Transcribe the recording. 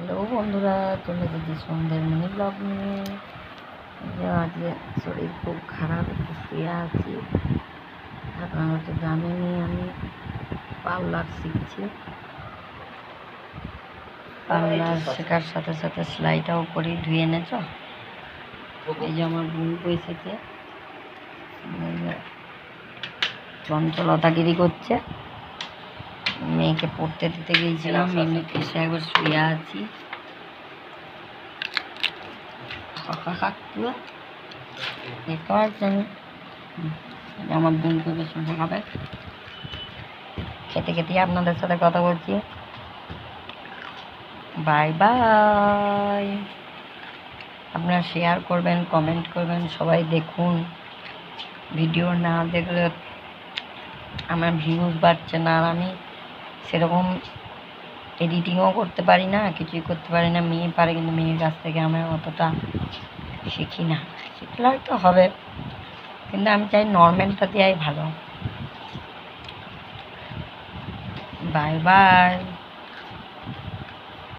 Hello বন্ধুরা, চলে এসেছি সন্ধ্যের মিনি ব্লগ নিয়ে। আজকে শরীর খুব খারাপ, একটু শুয়ে আছি। আপনারা হয়তো জানেনই আমি পার্লার শিখছি। পার্লার শেখার সাথে সাথে সেলাইটাও করি। ধুয়ে এনেছ, এই যে আমার বোন এসেছে, চঞ্চলতাগিরি করছে। মেয়েকে পড়তে দিতে গিয়েছিলাম, মেয়েকে এসে একবার শুয়ে আছি। দেখতে পাচ্ছেন আমার বোনকে বেশ মজা হবে। খেতে খেতে আপনাদের সাথে কথা বলছি। Bye bye. আপনারা শেয়ার করবেন, কমেন্ট করবেন, সবাই দেখুন। ভিডিও না দেখলে আমার ভিউজ বাড়ছে না, আর আমি সেরকম এডিটিংও করতে পারি না, কিছুই করতে পারি না। মেয়ে পারে, কিন্তু মেয়ের কাছ থেকে আমরা অতটা শিখি না। শিখলে হয়তো হবে, কিন্তু আমি চাই নর্মালটা দেওয়াই ভালো। Bye bye.